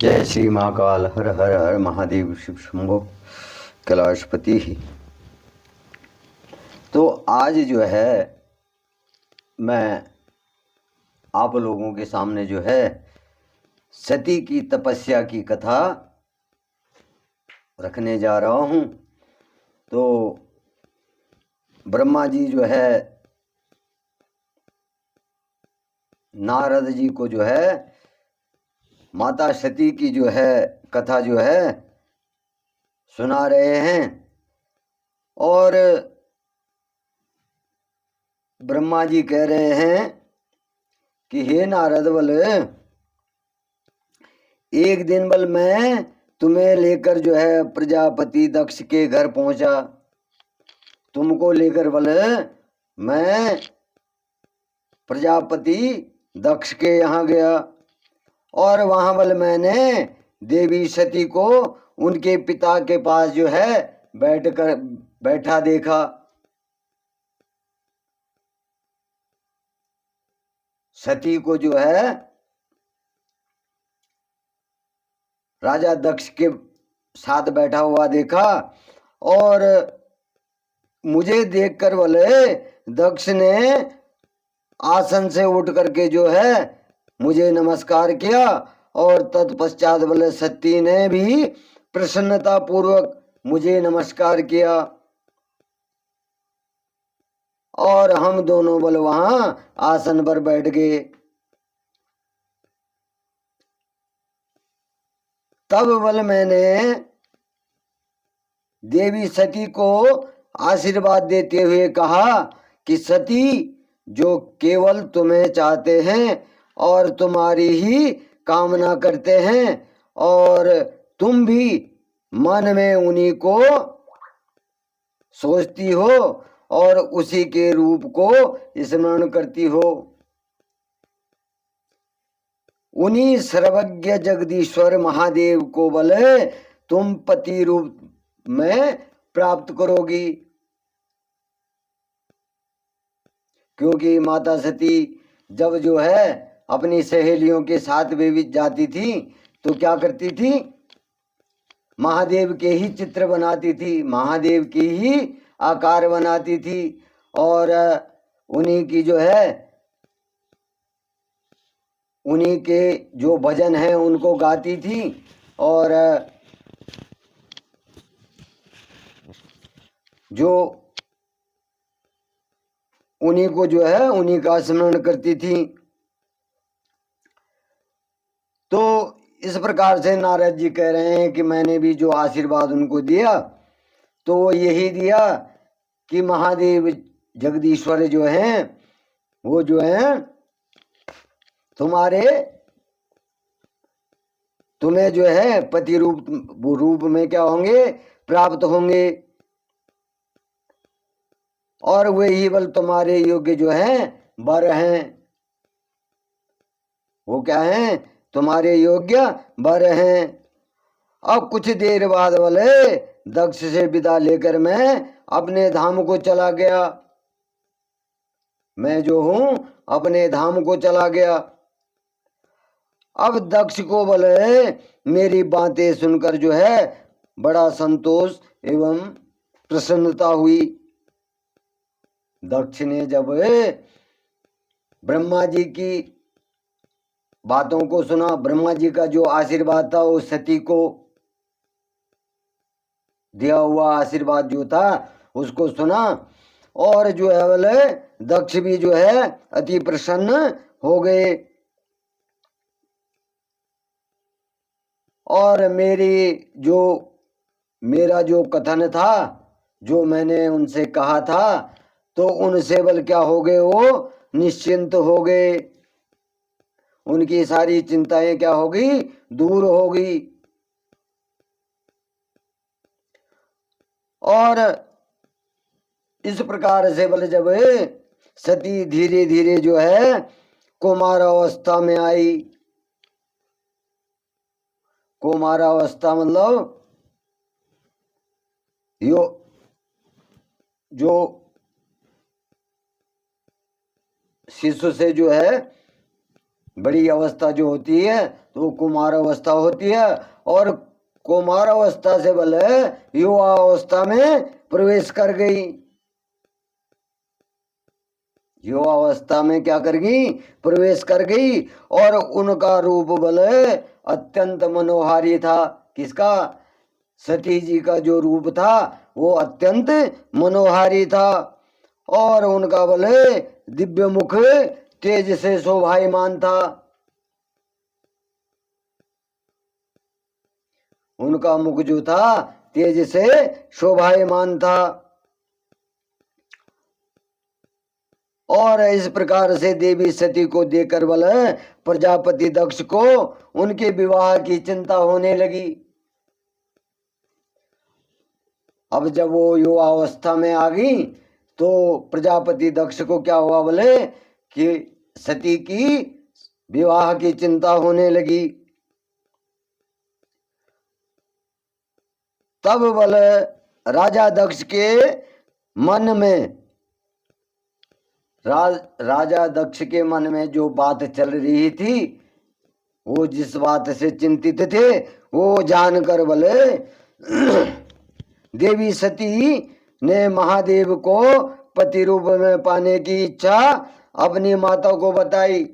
जय श्री महाकाल। हर हर हर महादेव शिव शंभो कैलाशपति ही। तो आज जो है मैं आप लोगों के सामने जो है सती की तपस्या की कथा रखने जा रहा हूँ। तो ब्रह्मा जी जो है नारद जी को जो है माता सती की जो है कथा जो है सुना रहे हैं और ब्रह्मा जी कह रहे हैं कि हे नारद बल, एक दिन बल मैं तुम्हें लेकर जो है प्रजापति दक्ष के घर पहुंचा। तुमको लेकर बल मैं प्रजापति दक्ष के यहाँ गया और वहां बल मैंने देवी सती को उनके पिता के पास जो है बैठा देखा। सती को जो है राजा दक्ष के साथ बैठा हुआ देखा और मुझे देखकर बोले दक्ष ने आसन से उठ करके जो है मुझे नमस्कार किया और तत्पश्चात बोले सती ने भी प्रसन्नता पूर्वक मुझे नमस्कार किया और हम दोनों बल वहां आसन पर बैठ गए। तब बल मैंने देवी सती को आशीर्वाद देते हुए कहा कि सती, जो केवल तुम्हें चाहते हैं और तुम्हारी ही कामना करते हैं और तुम भी मन में उन्हीं को सोचती हो और उसी के रूप को स्मरण करती हो, उन्हीं सर्वज्ञ जगदीश्वर महादेव को बोले तुम पति रूप में प्राप्त करोगी। क्योंकि माता सती जब जो है अपनी सहेलियों के साथ भी जाती थी तो क्या करती थी, महादेव के ही चित्र बनाती थी, महादेव की ही आकार बनाती थी और उन्हीं की जो है उन्हीं के जो भजन है उनको गाती थी और जो उन्हीं को जो है उन्हीं का स्मरण करती थी। तो इस प्रकार से नारद जी कह रहे हैं कि मैंने भी जो आशीर्वाद उनको दिया तो वो यही दिया कि महादेव जगदीश्वर जो हैं वो जो हैं तुम्हें जो है पति रूप में क्या होंगे, प्राप्त होंगे और वे ही बल तुम्हारे योग्य जो हैं वर हैं। वो क्या हैं, तुम्हारे योग्य वर हैं। अब कुछ देर बाद बोले दक्ष से विदा लेकर मैं अपने धाम को चला गया। मैं जो हूं अपने धाम को चला गया। अब दक्ष को बोले मेरी बातें सुनकर जो है बड़ा संतोष एवं प्रसन्नता हुई। दक्ष ने जब ब्रह्मा जी की बातों को सुना, ब्रह्मा जी का जो आशीर्वाद था वो सती को दिया हुआ आशीर्वाद जो था उसको सुना और जो है बोले दक्ष भी जो है अति प्रसन्न हो गए और मेरा जो कथन था, जो मैंने उनसे कहा था, तो उनसे बल क्या हो गए, वो निश्चिंत हो गए। उनकी सारी चिंताएं क्या हो गई, दूर हो गई। और इस प्रकार से बल जब सती धीरे धीरे जो है कुमार अवस्था में आई। कुमार अवस्था मतलब जो शिशु से जो है बड़ी अवस्था जो होती है तो वो कुमार अवस्था होती है, और कुमार अवस्था से बल युवा अवस्था में प्रवेश कर गई। युवा अवस्था में क्या कर गई? प्रवेश कर गई। और उनका रूप बल अत्यंत मनोहारी था। किसका? सती जी का जो रूप था वो अत्यंत मनोहारी था, और उनका बल दिव्य मुख तेज से शोभायमान था। उनका मुख जो था तेज से शोभायमान था। और इस प्रकार से देवी सती को देखकर बल प्रजापति दक्ष को उनके विवाह की चिंता होने लगी। अब जब वो युवावस्था में आ गई तो प्रजापति दक्ष को क्या हुआ बोले कि सती की विवाह की चिंता होने लगी। तब बल राजा दक्ष के मन में राजा दक्ष के मन में जो बात चल रही थी, वो जिस बात से चिंतित थे, वो जानकर बोले देवी सती ने महादेव को पति रूप में पाने की इच्छा अपनी माता को बताई।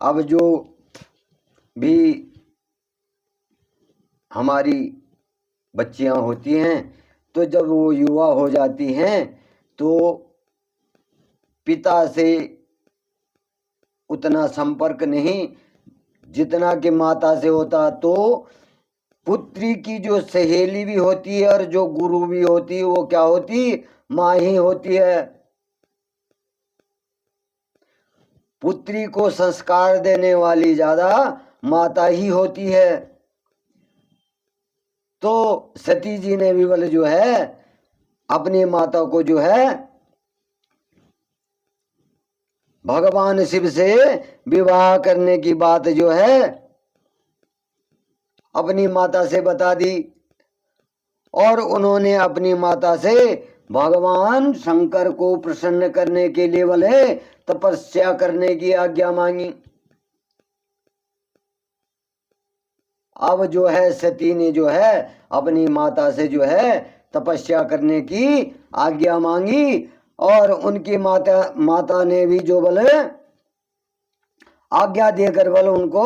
अब जो भी हमारी बच्चियां होती हैं तो जब वो युवा हो जाती हैं तो पिता से उतना संपर्क नहीं जितना कि माता से होता। तो पुत्री की जो सहेली भी होती है और जो गुरु भी होती है वो क्या होती? माँ ही होती है। पुत्री को संस्कार देने वाली ज्यादा माता ही होती है। तो सती जी ने भी बल जो है अपनी माता को जो है भगवान शिव से विवाह करने की बात जो है अपनी माता से बता दी, और उन्होंने अपनी माता से भगवान शंकर को प्रसन्न करने के लिए बोले तपस्या करने की आज्ञा मांगी। अब जो है सती ने जो है अपनी माता से जो है तपस्या करने की आज्ञा मांगी, और उनकी माता ने भी जो बोले आज्ञा देकर बोले उनको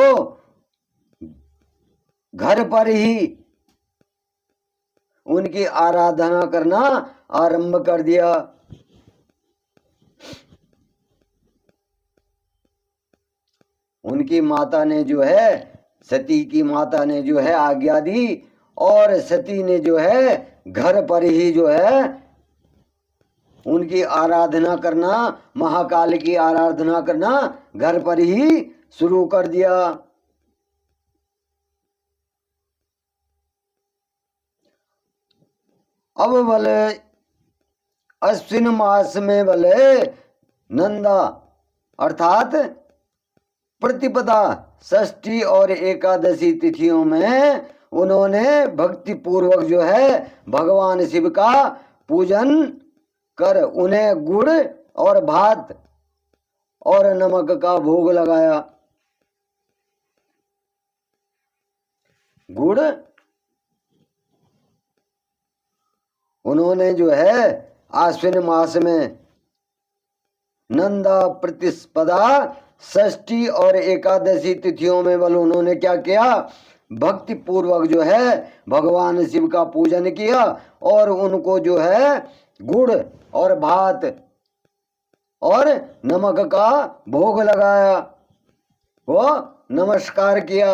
घर पर ही उनकी आराधना करना आरंभ कर दिया। उनकी माता ने जो है सती की माता ने जो है आज्ञा दी, और सती ने जो है घर पर ही जो है उनकी आराधना करना, महाकाल की आराधना करना घर पर ही शुरू कर दिया। अब बोले अश्विन मास में बोले नंदा अर्थात प्रतिपदा, षष्ठी और एकादशी तिथियों में उन्होंने भक्ति पूर्वक जो है भगवान शिव का पूजन कर उन्हें गुड़ और भात और नमक का भोग लगाया। गुड़ उन्होंने जो है आश्विन मास में नंदा प्रतिस्पदा षष्ठी और एकादशी तिथियों में बल उन्होंने क्या किया? भक्ति पूर्वक जो है भगवान शिव का पूजन किया, और उनको जो है गुड़ और भात और नमक का भोग लगाया, वो नमस्कार किया।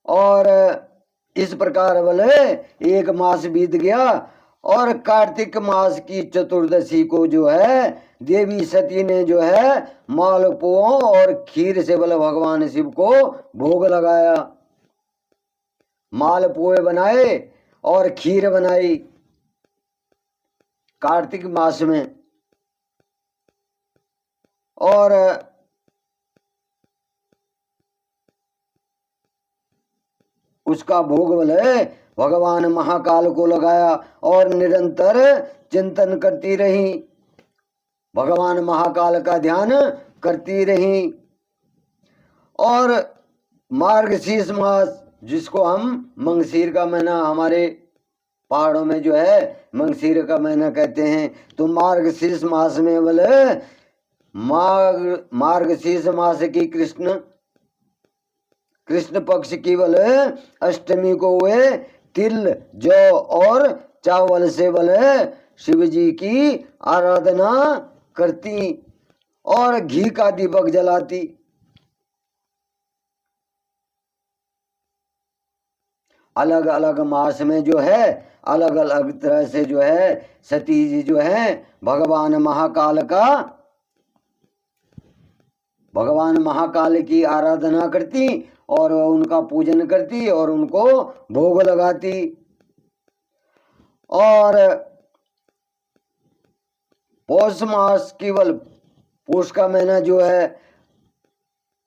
और इस प्रकार बोले एक मास बीत गया, और कार्तिक मास की चतुर्दशी को जो है देवी सती ने जो है मालपुओं और खीर से बोले भगवान शिव को भोग लगाया। मालपुए बनाए और खीर बनाई कार्तिक मास में, और उसका भोग बोले भगवान महाकाल को लगाया और निरंतर चिंतन करती रही, भगवान महाकाल का ध्यान करती रही। और मार्गशीर्ष मास, जिसको हम मंगशीर का महीना, हमारे पहाड़ों में जो है मंगशीर का महीना कहते हैं, तो मार्गशीर्ष मास में बोले मार्गशीर्ष मास की कृष्ण पक्ष की बोले अष्टमी को वे तिल, जौ और चावल से बोले शिव जी की आराधना करती और घी का दीपक जलाती। अलग अलग मास में जो है अलग अलग तरह से जो है सती जी जो है भगवान महाकाल की आराधना करती और उनका पूजन करती और उनको भोग लगाती। और पौष मास केवल पौष का महीना जो है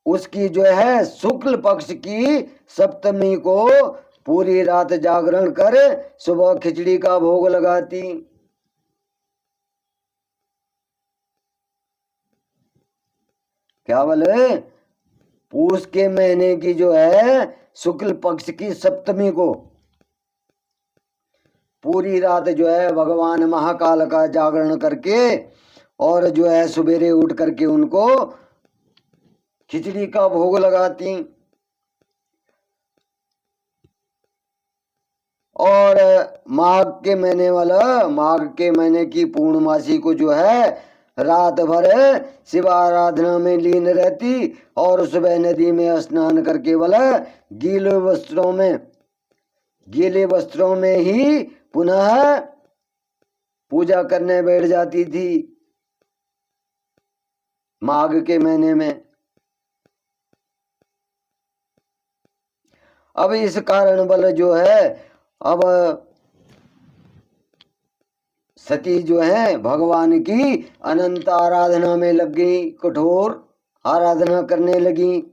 उसकी जो है शुक्ल पक्ष की सप्तमी को पूरी रात जागरण कर सुबह खिचड़ी का भोग लगाती। क्या बोले, पूष के महीने की जो है शुक्ल पक्ष की सप्तमी को पूरी रात जो है भगवान महाकाल का जागरण करके और जो है सवेरे उठ करके उनको खिचड़ी का भोग लगाती। और माघ के महीने की पूर्णमासी को जो है रात भर शिव आराधना में लीन रहती और सुबह नदी में स्नान करके वाला गीले वस्त्रों में ही पुनः पूजा करने बैठ जाती थी माघ के महीने में। अब इस कारण बल जो है अब सती जो है भगवान की अनंत आराधना में लग गई, कठोर आराधना करने लगी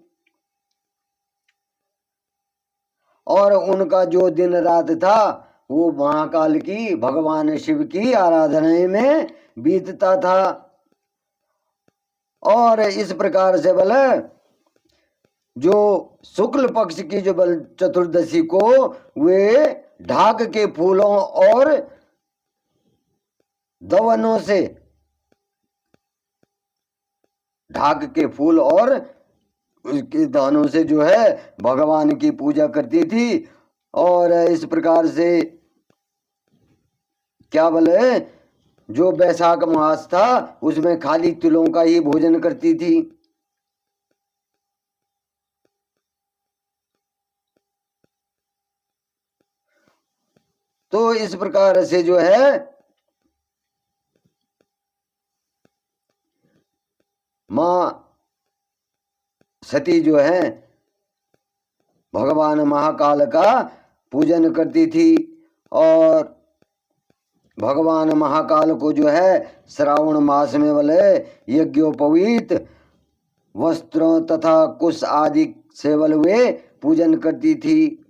और उनका जो दिन रात था वो महाकाल की भगवान शिव की आराधना में बीतता था। और इस प्रकार से बल जो शुक्ल पक्ष की जो बल चतुर्दशी को वे ढाक के फूलों और दवनों से ढाक के फूल और उसके दानों से जो है भगवान की पूजा करती थी। और इस प्रकार से क्या बोले, जो बैसाख मास था उसमें खाली तिलों का ही भोजन करती थी। तो इस प्रकार से जो है मां सती जो है भगवान महाकाल का पूजन करती थी और भगवान महाकाल को जो है श्रावण मास में वाले यज्ञोपवीत वस्त्रों तथा कुश आदि से वे पूजन करती थी,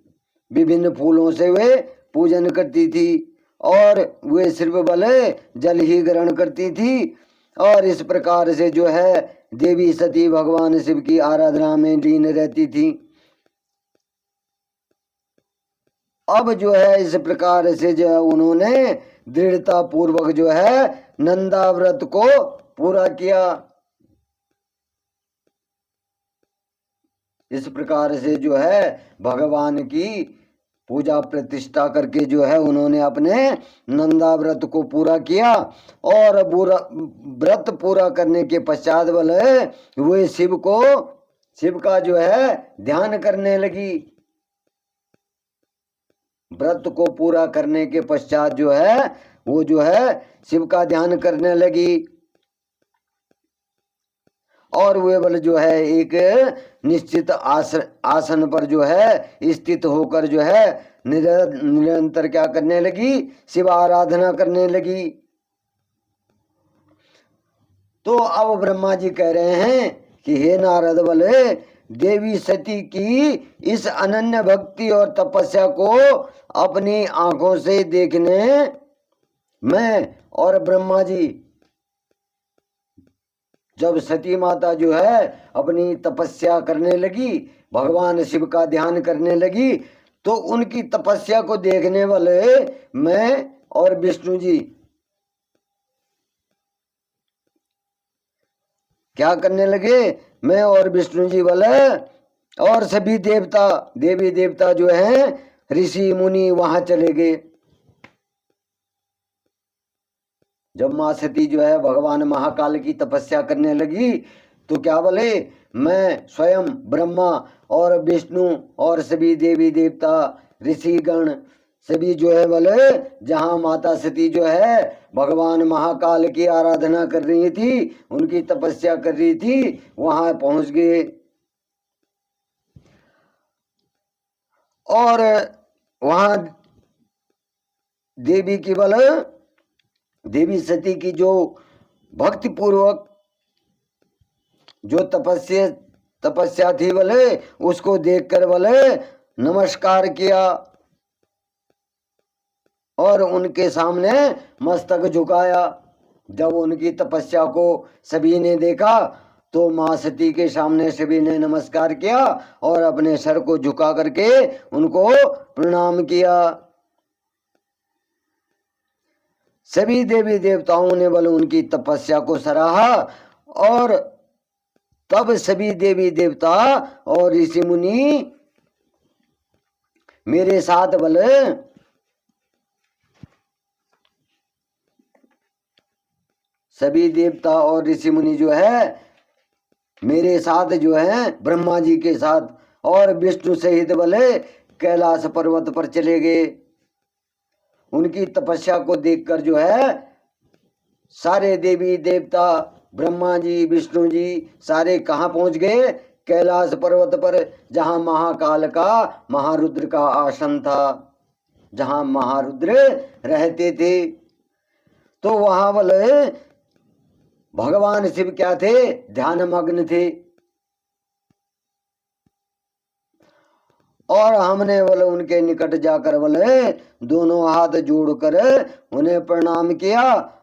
विभिन्न फूलों से वे पूजन करती थी और वे सिर्फ भले जल ही ग्रहण करती थी। और इस प्रकार से जो है देवी सती भगवान शिव की आराधना में लीन रहती थी। अब जो है इस प्रकार से जो है उन्होंने दृढ़ता पूर्वक जो है नंदा व्रत को पूरा किया। इस प्रकार से जो है भगवान की पूजा प्रतिष्ठा करके जो है उन्होंने अपने नंदा व्रत को पूरा किया और व्रत पूरा करने के पश्चात बोले वे शिव का जो है ध्यान करने लगी। व्रत को पूरा करने के पश्चात जो है वो जो है शिव का ध्यान करने लगी और वे बल जो है एक निश्चित आसन पर जो है स्थित होकर जो है निरंतर क्या करने लगी, शिव आराधना करने लगी। तो अब ब्रह्मा जी कह रहे हैं कि हे नारद बले देवी सती की इस अनन्य भक्ति और तपस्या को अपनी आंखों से देखने में और ब्रह्मा जी जब सती माता जो है अपनी तपस्या करने लगी, भगवान शिव का ध्यान करने लगी, तो उनकी तपस्या को देखने वाले मैं और विष्णु जी क्या करने लगे, मैं और विष्णु जी वाले और सभी देवता देवी देवता जो हैं ऋषि मुनि वहां चले गए। जब माँ सती जो है भगवान महाकाल की तपस्या करने लगी तो क्या बोले, मैं स्वयं ब्रह्मा और विष्णु और सभी देवी देवता ऋषिगण सभी जो है बोले जहां माता सती जो है भगवान महाकाल की आराधना कर रही थी, उनकी तपस्या कर रही थी, वहां पहुंच गए। और वहां देवी की बल देवी सती की जो भक्ति पूर्वक जो तपस्या थी बोले उसको देखकर बोले नमस्कार किया और उनके सामने मस्तक झुकाया। जब उनकी तपस्या को सभी ने देखा तो माँ सती के सामने सभी ने नमस्कार किया और अपने सर को झुका करके उनको प्रणाम किया। सभी देवी देवताओं ने बल उनकी तपस्या को सराहा और तब सभी देवी देवता और ऋषि मुनि मेरे साथ बल सभी देवता और ऋषि मुनि जो है मेरे साथ जो है ब्रह्मा जी के साथ और विष्णु सहित बले कैलाश पर्वत पर चले गए। उनकी तपस्या को देखकर जो है सारे देवी देवता ब्रह्मा जी विष्णु जी सारे कहाँ पहुंच गए, कैलाश पर्वत पर जहां महाकाल का महारुद्र का आसन था, जहां महारुद्र रहते थे। तो वहां बोले भगवान शिव क्या थे, ध्यान मग्न थे। और हमने बोले उनके निकट जाकर बोले दोनों हाथ जोड़कर उन्हें प्रणाम किया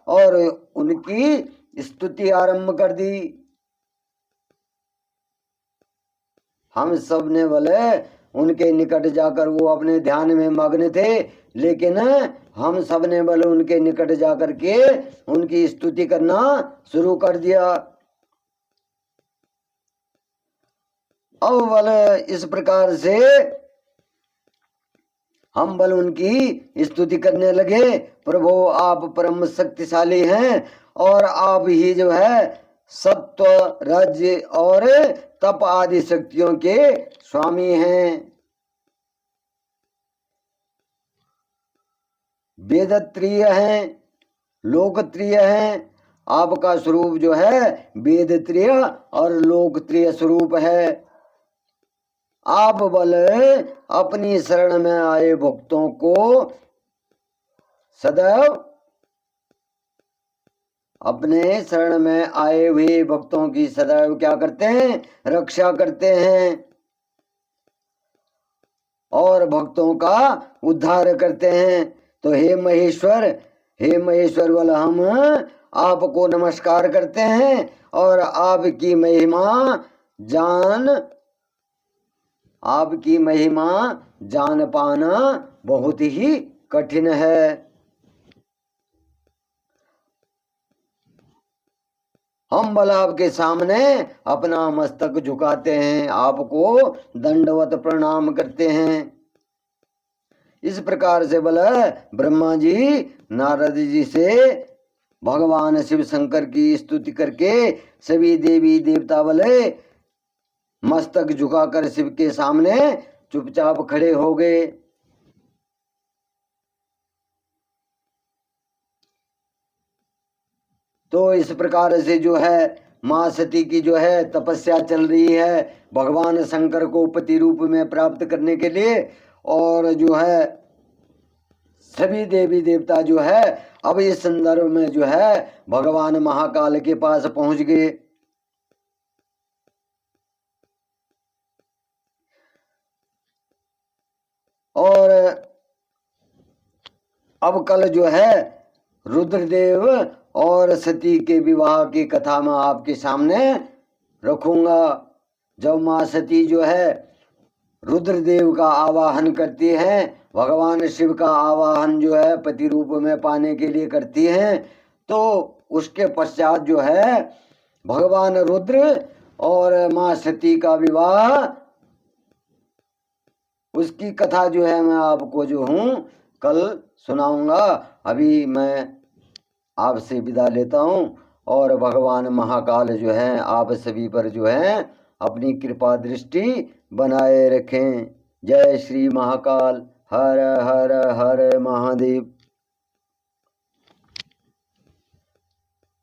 और उनकी स्तुति आरंभ कर दी। हम सब ने बोले उनके निकट जाकर, वो अपने ध्यान में मग्न थे, लेकिन हम सब ने बोले उनके निकट जाकर के उनकी स्तुति करना शुरू कर दिया। अब बोले इस प्रकार से हम बल उनकी स्तुति करने लगे, प्रभु आप परम शक्तिशाली हैं और आप ही जो है सत्व राज्य और तप आदि शक्तियों के स्वामी हैं। वेदत्रिय हैं, लोकत्रिय हैं। आपका स्वरूप जो है वेदत्रिय और लोकत्रिय स्वरूप है। आप बल अपनी शरण में आए भक्तों को सदैव अपने शरण में आए हुए भक्तों की सदैव क्या करते हैं, रक्षा करते हैं और भक्तों का उद्धार करते हैं। तो हे महेश्वर वाला हम आपको नमस्कार करते हैं और आपकी महिमा जान पाना बहुत ही कठिन है। हम बल आपके सामने अपना मस्तक झुकाते हैं, आपको दंडवत प्रणाम करते हैं। इस प्रकार से बल ब्रह्मा जी नारद जी से भगवान शिव शंकर की स्तुति करके सभी देवी देवता बले मस्तक झुकाकर शिव के सामने चुपचाप खड़े हो गए। तो इस प्रकार से जो है माँ सती की जो है तपस्या चल रही है भगवान शंकर को पति रूप में प्राप्त करने के लिए। और जो है सभी देवी देवता जो है अब इस संदर्भ में जो है भगवान महाकाल के पास पहुंच गए। और अब कल जो है रुद्रदेव और सती के विवाह की कथा मैं आपके सामने रखूंगा। जब माँ सती जो है रुद्रदेव का आवाहन करती हैं, भगवान शिव का आवाहन जो है पति रूप में पाने के लिए करती हैं, तो उसके पश्चात जो है भगवान रुद्र और माँ सती का विवाह, उसकी कथा जो है मैं आपको जो हूँ कल सुनाऊंगा। अभी मैं आपसे विदा लेता हूँ और भगवान महाकाल जो है आप सभी पर जो है अपनी कृपा दृष्टि बनाए रखें। जय श्री महाकाल। हर हर हर महादेव।